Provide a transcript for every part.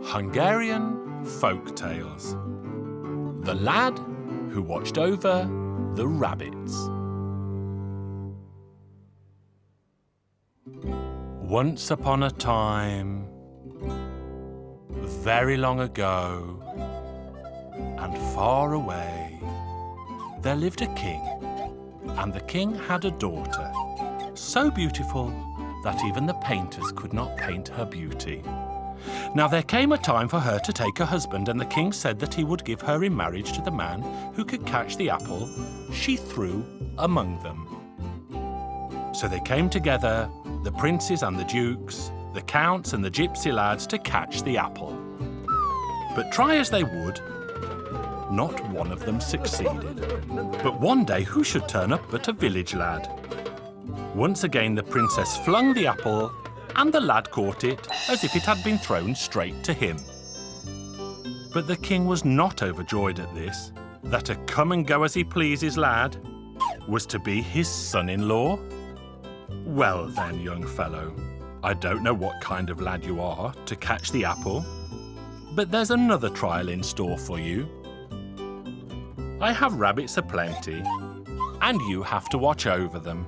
Hungarian Folk Tales. The Lad Who Watched Over the Rabbits. Once upon a time, very long ago, and far away, there lived a king, and the king had a daughter, so beautiful that even the painters could not paint her beauty. Now there came a time for her to take a husband, and the king said that he would give her in marriage to the man who could catch the apple she threw among them. So they came together, the princes and the dukes, the counts and the gypsy lads, to catch the apple. But try as they would, not one of them succeeded. But one day who should turn up but a village lad? Once again the princess flung the apple, and the lad caught it as if it had been thrown straight to him. But the king was not overjoyed at this, that a come-and-go-as-he-pleases lad was to be his son-in-law. Well then, young fellow, I don't know what kind of lad you are to catch the apple, but there's another trial in store for you. I have rabbits aplenty, and you have to watch over them.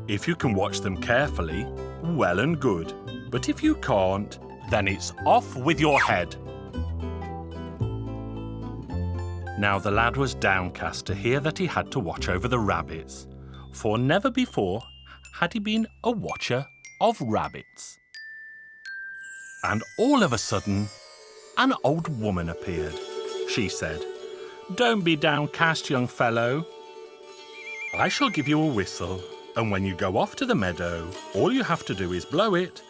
If you can watch them carefully, well and good, but if you can't, then it's off with your head. Now the lad was downcast to hear that he had to watch over the rabbits, for never before had he been a watcher of rabbits. And all of a sudden, an old woman appeared. She said, "Don't be downcast, young fellow. I shall give you a whistle, and when you go off to the meadow, all you have to do is blow it,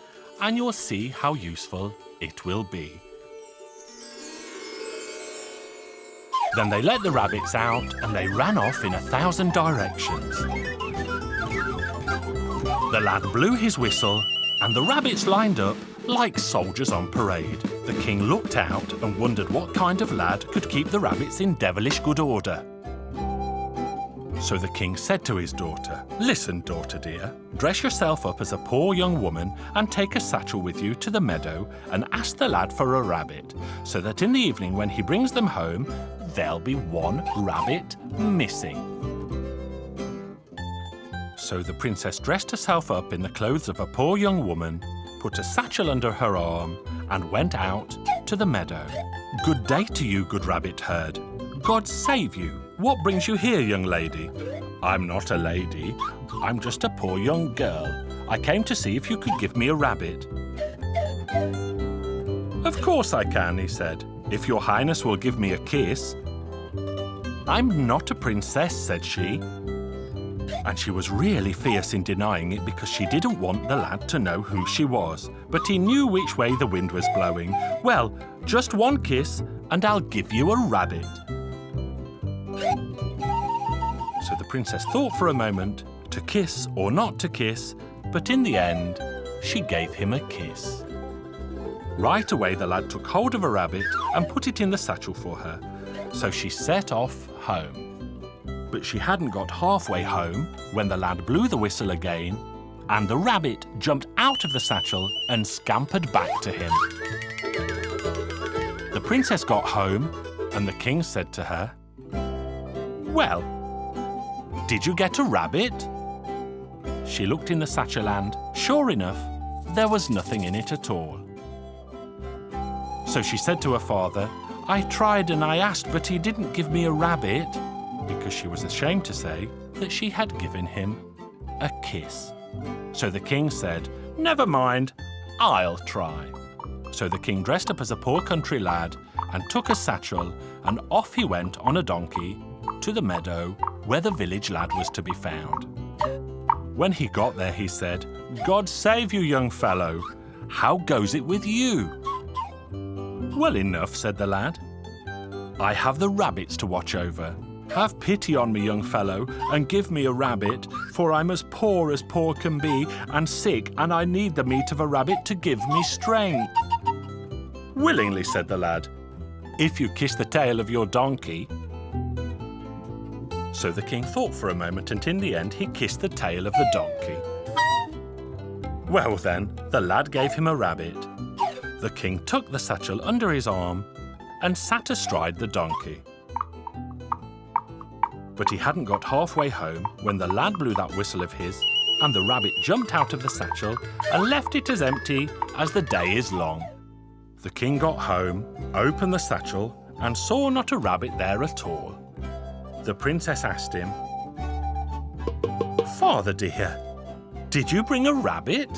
and you'll see how useful it will be." Then they let the rabbits out, and they ran off in 1,000 directions. The lad blew his whistle, and the rabbits lined up like soldiers on parade. The king looked out and wondered what kind of lad could keep the rabbits in devilish good order. So the king said to his daughter, "Listen, daughter dear, dress yourself up as a poor young woman and take a satchel with you to the meadow and ask the lad for a rabbit, so that in the evening when he brings them home, there'll be one rabbit missing." So the princess dressed herself up in the clothes of a poor young woman, put a satchel under her arm, and went out to the meadow. "Good day to you, good rabbit herd. God save you. What brings you here, young lady?" "I'm not a lady. I'm just a poor young girl. I came to see if you could give me a rabbit." "Of course I can," he said, "if your highness will give me a kiss." "I'm not a princess," said she. And she was really fierce in denying it because she didn't want the lad to know who she was. But he knew which way the wind was blowing. "Well, just one kiss and I'll give you a rabbit." So the princess thought for a moment, to kiss or not to kiss, but in the end, she gave him a kiss. Right away the lad took hold of a rabbit and put it in the satchel for her. So she set off home. But she hadn't got halfway home when the lad blew the whistle again, and the rabbit jumped out of the satchel and scampered back to him. The princess got home, and the king said to her, "Well, did you get a rabbit?" She looked in the satchel and, sure enough, there was nothing in it at all. So she said to her father, "I tried and I asked, but he didn't give me a rabbit," because she was ashamed to say that she had given him a kiss. So the king said, "Never mind, I'll try." So the king dressed up as a poor country lad and took a satchel, and off he went on a donkey to the meadow where the village lad was to be found. When he got there, he said, "God save you, young fellow. How goes it with you?" "Well enough," said the lad. "I have the rabbits to watch over. Have pity on me, young fellow, and give me a rabbit, for I'm as poor can be, and sick, and I need the meat of a rabbit to give me strength." "Willingly," said the lad, "if you kiss the tail of your donkey." So the king thought for a moment, and in the end he kissed the tail of the donkey. Well then, the lad gave him a rabbit. The king took the satchel under his arm and sat astride the donkey. But he hadn't got halfway home when the lad blew that whistle of his, and the rabbit jumped out of the satchel and left it as empty as the day is long. The king got home, opened the satchel, and saw not a rabbit there at all. The princess asked him, "Father dear, did you bring a rabbit?"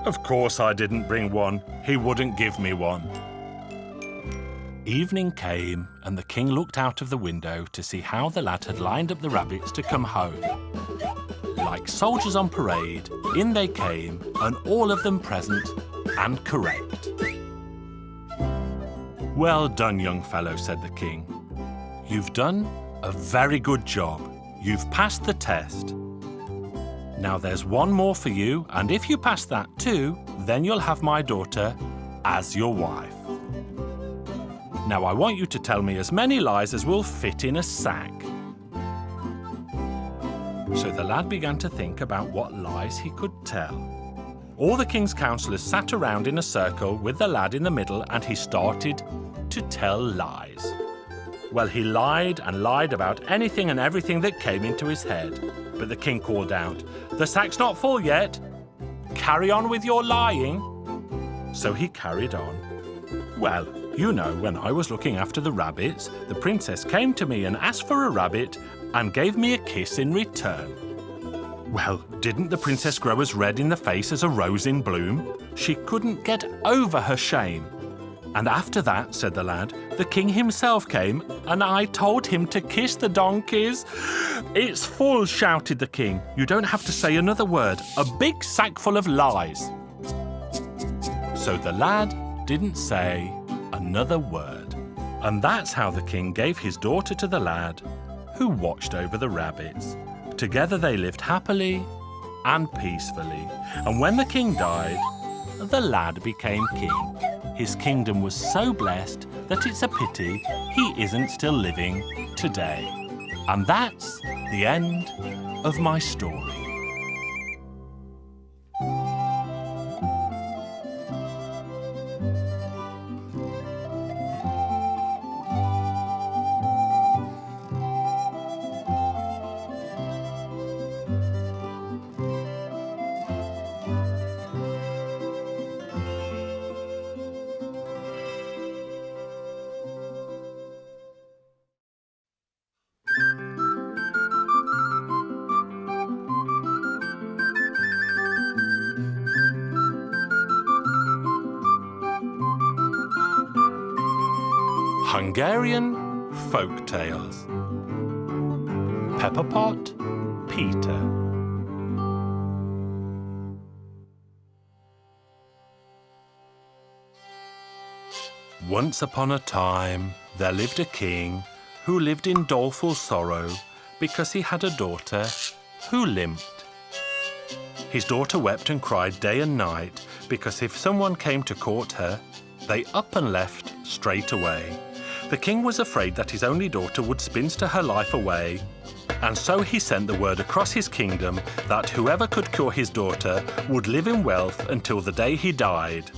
"Of course I didn't bring one. He wouldn't give me one." Evening came, and the king looked out of the window to see how the lad had lined up the rabbits to come home. Like soldiers on parade, in they came, and all of them present and correct. "Well done, young fellow," said the king. "You've done a very good job. You've passed the test. Now there's one more for you, and if you pass that too, then you'll have my daughter as your wife. Now I want you to tell me as many lies as will fit in a sack." So the lad began to think about what lies he could tell. All the king's councillors sat around in a circle with the lad in the middle, and he started to tell lies. Well, he lied and lied about anything and everything that came into his head. But the king called out, "The sack's not full yet. Carry on with your lying." So he carried on. "Well, you know, when I was looking after the rabbits, the princess came to me and asked for a rabbit and gave me a kiss in return. Well, didn't the princess grow as red in the face as a rose in bloom? She couldn't get over her shame. And after that," said the lad, "the king himself came and I told him to kiss the donkeys." "It's full," shouted the king. "You don't have to say another word. A big sack full of lies." So the lad didn't say another word. And that's how the king gave his daughter to the lad, who watched over the rabbits. Together they lived happily and peacefully. And when the king died, the lad became king. His kingdom was so blessed that it's a pity he isn't still living today. And that's the end of my story. Hungarian Folk Tales. Pepper Pot, Peter. Once upon a time, there lived a king who lived in doleful sorrow because he had a daughter who limped. His daughter wept and cried day and night because if someone came to court her, they up and left straight away. The king was afraid that his only daughter would spinster her life away, and so he sent the word across his kingdom that whoever could cure his daughter would live in wealth until the day he died.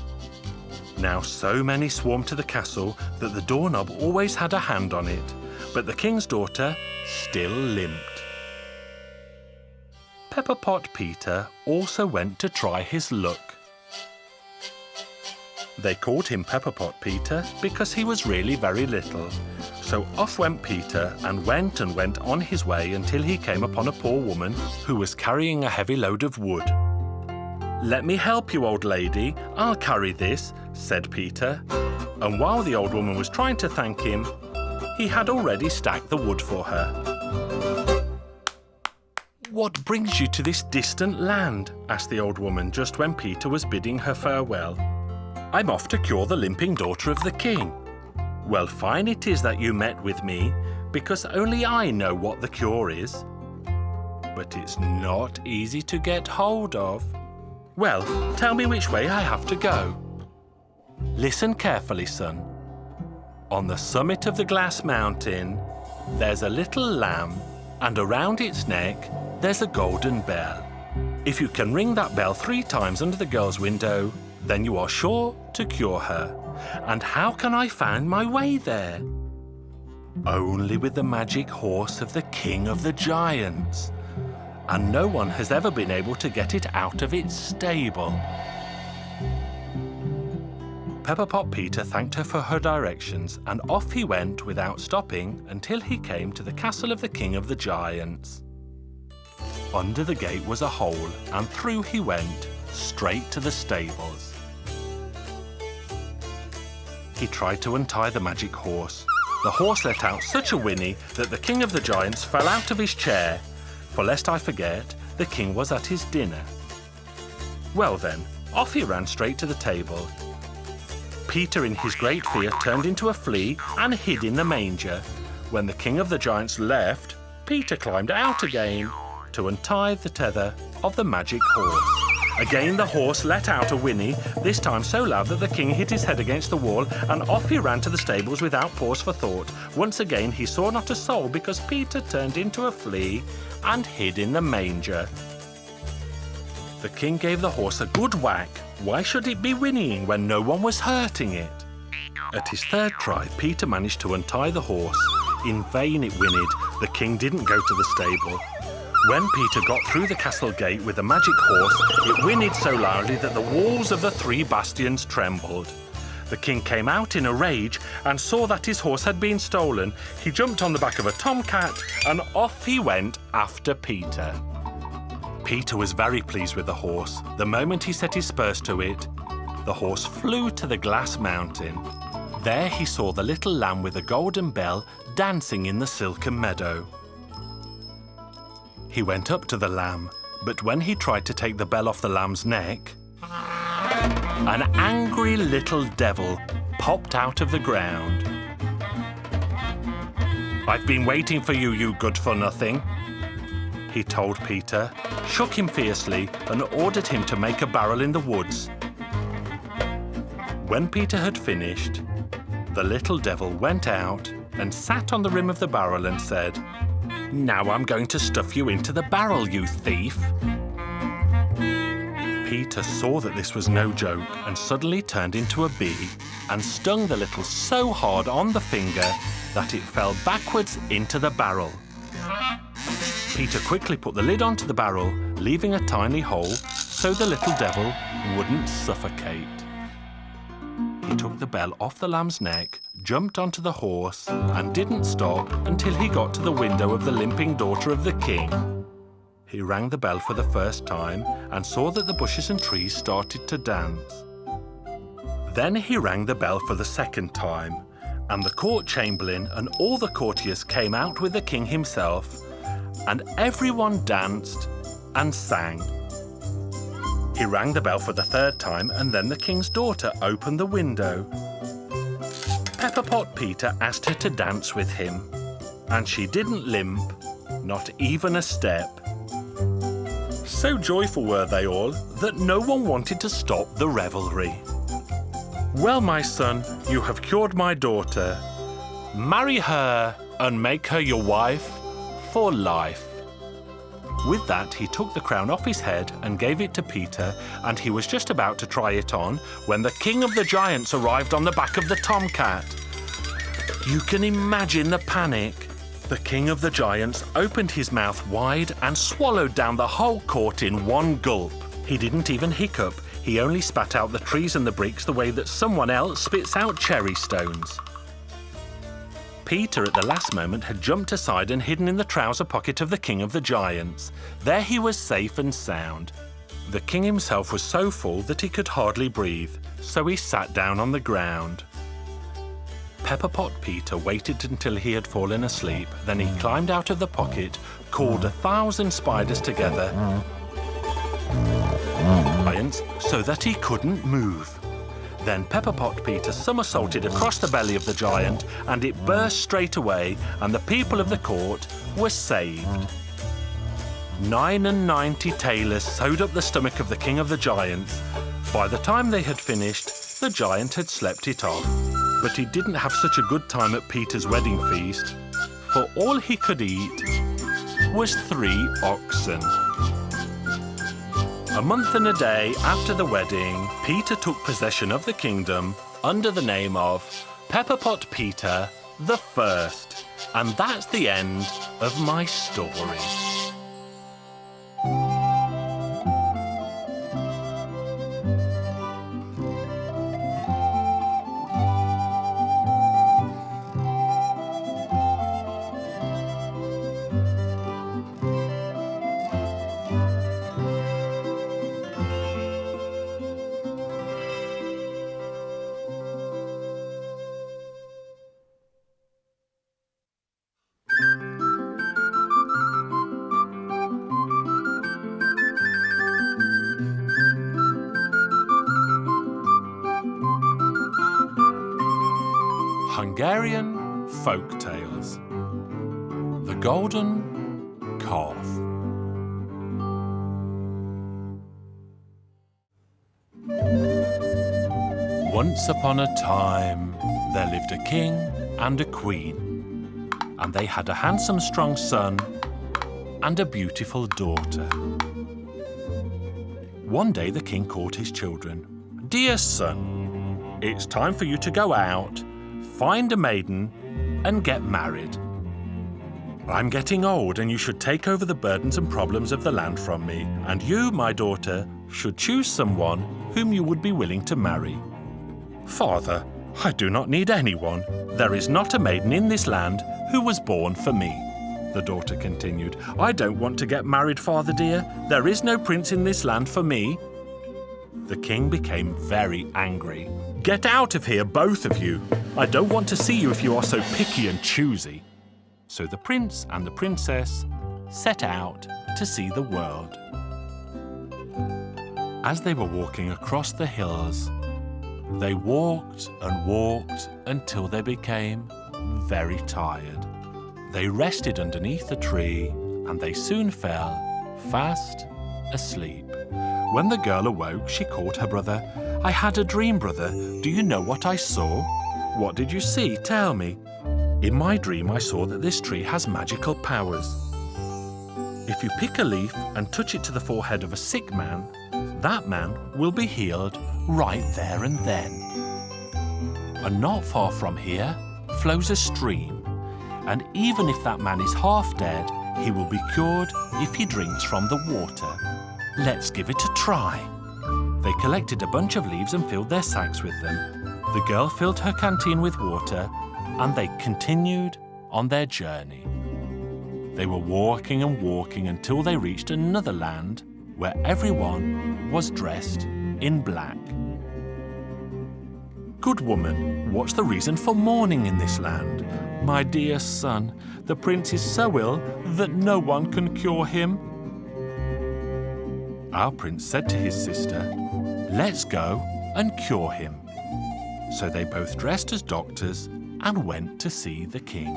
Now so many swarmed to the castle that the doorknob always had a hand on it, but the king's daughter still limped. Pepper Pot Peter also went to try his luck. They called him Pepper Pot Peter because he was really very little. So off went Peter and went on his way until he came upon a poor woman who was carrying a heavy load of wood. "Let me help you, old lady. I'll carry this," said Peter. And while the old woman was trying to thank him, he had already stacked the wood for her. "What brings you to this distant land?" asked the old woman just when Peter was bidding her farewell. "I'm off to cure the limping daughter of the king." "Well, fine it is that you met with me, because only I know what the cure is. But it's not easy to get hold of." "Well, tell me which way I have to go." "Listen carefully, son. On the summit of the glass mountain, there's a little lamb, and around its neck, there's a golden bell. If you can ring that bell 3 times under the girl's window, then you are sure to cure her. And how can I find my way there? Only with the magic horse of the King of the Giants. And no one has ever been able to get it out of its stable. Pepper Pot Peter thanked her for her directions, and off he went without stopping until he came to the castle of the King of the Giants. Under the gate was a hole, and through he went, straight to the stables. He tried to untie the magic horse. The horse let out such a whinny that the King of the Giants fell out of his chair. For lest I forget, the king was at his dinner. Well then, off he ran straight to the table. Peter, in his great fear, turned into a flea and hid in the manger. When the King of the Giants left, Peter climbed out again to untie the tether of the magic horse. Again the horse let out a whinny, this time so loud that the king hit his head against the wall, and off he ran to the stables without pause for thought. Once again he saw not a soul, because Peter turned into a flea and hid in the manger. The king gave the horse a good whack. Why should it be whinnying when no one was hurting it? At his third try, Peter managed to untie the horse. In vain it whinnied. The king didn't go to the stable. When Peter got through the castle gate with the magic horse, it whinnied so loudly that the walls of the 3 bastions trembled. The king came out in a rage and saw that his horse had been stolen. He jumped on the back of a tomcat and off he went after Peter. Peter was very pleased with the horse. The moment he set his spurs to it, the horse flew to the glass mountain. There he saw the little lamb with the golden bell dancing in the silken meadow. He went up to the lamb, but when he tried to take the bell off the lamb's neck, an angry little devil popped out of the ground. "I've been waiting for you, you good-for-nothing," he told Peter, shook him fiercely, and ordered him to make a barrel in the woods. When Peter had finished, the little devil went out and sat on the rim of the barrel and said, "Now I'm going to stuff you into the barrel, you thief." Peter saw that this was no joke and suddenly turned into a bee and stung the little so hard on the finger that it fell backwards into the barrel. Peter quickly put the lid onto the barrel, leaving a tiny hole so the little devil wouldn't suffocate. He took the bell off the lamb's neck, jumped onto the horse, and didn't stop until he got to the window of the limping daughter of the king. He rang the bell for the first time and saw that the bushes and trees started to dance. Then he rang the bell for the second time, and the court chamberlain and all the courtiers came out with the king himself, and everyone danced and sang. He rang the bell for the third time, and then the king's daughter opened the window. Pepper Pot Peter asked her to dance with him, and she didn't limp, not even a step. So joyful were they all that no one wanted to stop the revelry. "Well, my son, you have cured my daughter. Marry her and make her your wife for life." With that, he took the crown off his head and gave it to Peter, and he was just about to try it on when the King of the Giants arrived on the back of the tomcat. You can imagine the panic. The King of the Giants opened his mouth wide and swallowed down the whole court in one gulp. He didn't even hiccup. He only spat out the trees and the bricks the way that someone else spits out cherry stones. Peter, at the last moment, had jumped aside and hidden in the trouser pocket of the King of the Giants. There he was safe and sound. The king himself was so full that he could hardly breathe, so he sat down on the ground. Pepper Pot Peter waited until he had fallen asleep. Then he climbed out of the pocket, called 1,000 spiders together, so that he couldn't move. Then Pepper Pot Peter somersaulted across the belly of the giant, and it burst straight away, and the people of the court were saved. 99 tailors sewed up the stomach of the King of the Giants. By the time they had finished, the giant had slept it off. But he didn't have such a good time at Peter's wedding feast, for all he could eat was 3 oxen. A month and a day after the wedding, Peter took possession of the kingdom under the name of Pepperpot Peter the First. And that's the end of my story. Hungarian Folk Tales. The Golden Calf. Once upon a time, there lived a king and a queen, and they had a handsome, strong son and a beautiful daughter. One day the king called his children. "Dear son, it's time for you to go out, find a maiden, and get married. I'm getting old, and you should take over the burdens and problems of the land from me, and you, my daughter, should choose someone whom you would be willing to marry." "Father, I do not need anyone. There is not a maiden in this land who was born for me," the daughter continued. "I don't want to get married, father dear. There is no prince in this land for me." The king became very angry. "Get out of here, both of you. I don't want to see you if you are so picky and choosy." So the prince and the princess set out to see the world. As they were walking across the hills, they walked and walked until they became very tired. They rested underneath a tree and they soon fell fast asleep. When the girl awoke, she called her brother. "I had a dream, brother. Do you know what I saw?" "What did you see? Tell me." "In my dream, I saw that this tree has magical powers. If you pick a leaf and touch it to the forehead of a sick man, that man will be healed right there and then. And not far from here flows a stream, and even if that man is half dead, he will be cured if he drinks from the water. Let's give it a try." They collected a bunch of leaves and filled their sacks with them. The girl filled her canteen with water, and they continued on their journey. They were walking and walking until they reached another land where everyone was dressed in black. "Good woman, what's the reason for mourning in this land?" "My dear son, the prince is so ill that no one can cure him." Our prince said to his sister, "Let's go and cure him." So they both dressed as doctors and went to see the king.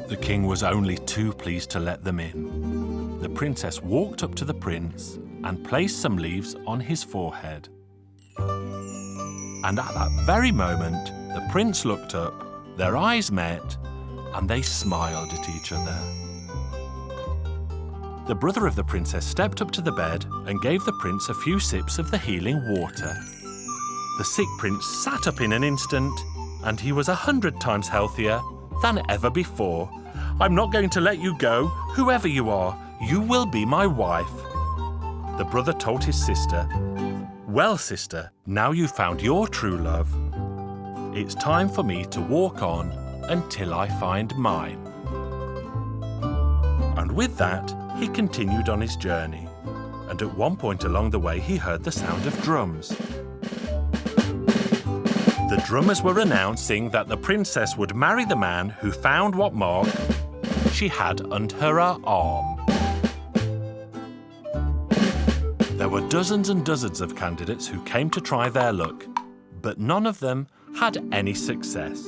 The king was only too pleased to let them in. The princess walked up to the prince and placed some leaves on his forehead. And at that very moment, the prince looked up, their eyes met, and they smiled at each other. The brother of the princess stepped up to the bed and gave the prince a few sips of the healing water. The sick prince sat up in an instant, and he was 100 times healthier than ever before. "I'm not going to let you go, whoever you are. You will be my wife." The brother told his sister, "Well, sister, now you've found your true love. It's time for me to walk on until I find mine." And with that, he continued on his journey. And at one point along the way, he heard the sound of drums. The drummers were announcing that the princess would marry the man who found what mark she had under her arm. There were dozens and dozens of candidates who came to try their luck, but none of them had any success.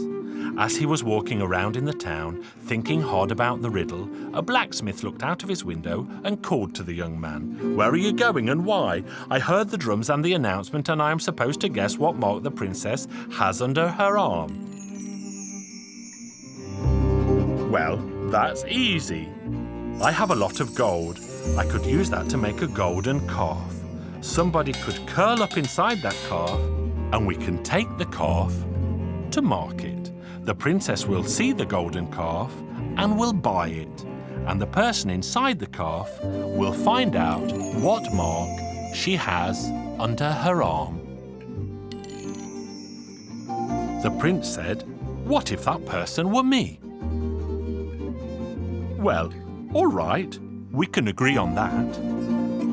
As he was walking around in the town, thinking hard about the riddle, a blacksmith looked out of his window and called to the young man. "Where are you going and why? I heard the drums and the announcement, and I am supposed to guess what mark the princess has under her arm." "Well, that's easy. I have a lot of gold, I could use that to make a golden calf. Somebody could curl up inside that calf, and we can take the calf to market. The princess will see the golden calf and will buy it, and the person inside the calf will find out what mark she has under her arm. The prince said, "What if that person were me?" Well, all right, we can agree on that.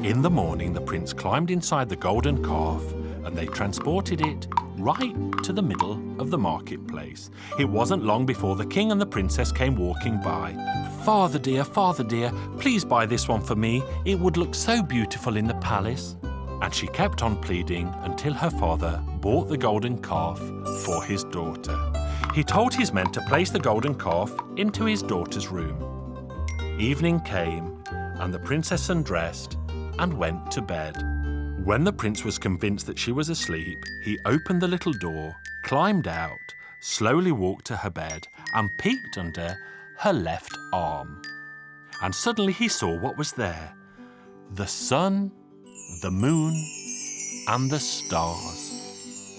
In the morning, the prince climbed inside the golden calf and they transported it right to the middle of the marketplace. It wasn't long before the king and the princess came walking by. Father dear, please buy this one for me. It would look so beautiful in the palace." And she kept on pleading until her father bought the golden calf for his daughter. He told his men to place the golden calf into his daughter's room. Evening came, and the princess undressed and went to bed. When the prince was convinced that she was asleep, he opened the little door, climbed out, slowly walked to her bed, and peeked under her left arm. And suddenly he saw what was there: the sun, the moon, and the stars.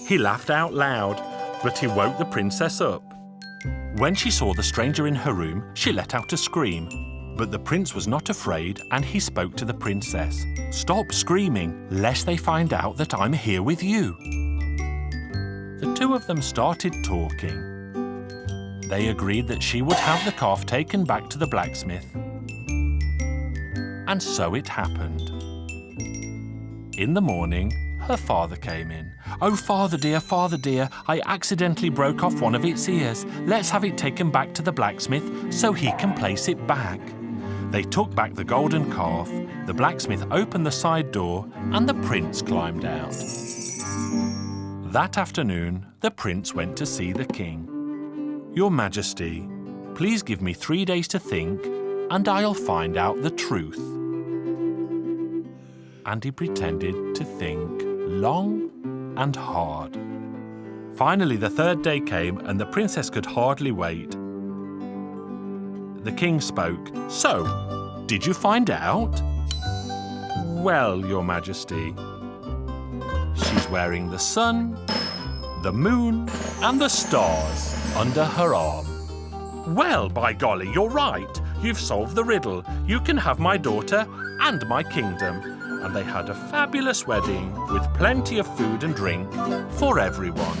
He laughed out loud, but he woke the princess up. When she saw the stranger in her room, she let out a scream. But the prince was not afraid, and he spoke to the princess. "Stop screaming, lest they find out that I'm here with you." The two of them started talking. They agreed that she would have the calf taken back to the blacksmith. And so it happened. In the morning, her father came in. "Oh, father dear, I accidentally broke off one of its ears. Let's have it taken back to the blacksmith so he can place it back." They took back the golden calf, the blacksmith opened the side door, and the prince climbed out. That afternoon, the prince went to see the king. "Your Majesty, please give me 3 days to think, and I'll find out the truth." And he pretended to think long and hard. Finally, the 3rd day came, and the princess could hardly wait. The king spoke. "So, did you find out?" "Well, Your Majesty, she's wearing the sun, the moon, and the stars under her arm." "Well, by golly, you're right. You've solved the riddle. You can have my daughter and my kingdom." And they had a fabulous wedding with plenty of food and drink for everyone.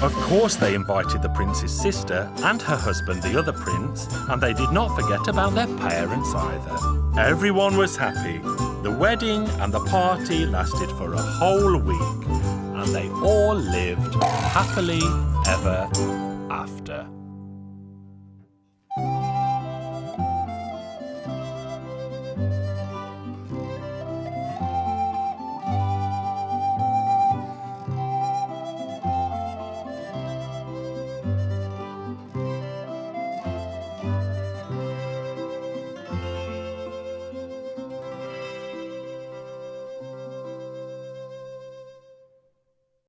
Of course, they invited the prince's sister and her husband, the other prince, and they did not forget about their parents either. Everyone was happy. The wedding and the party lasted for a whole week, and they all lived happily ever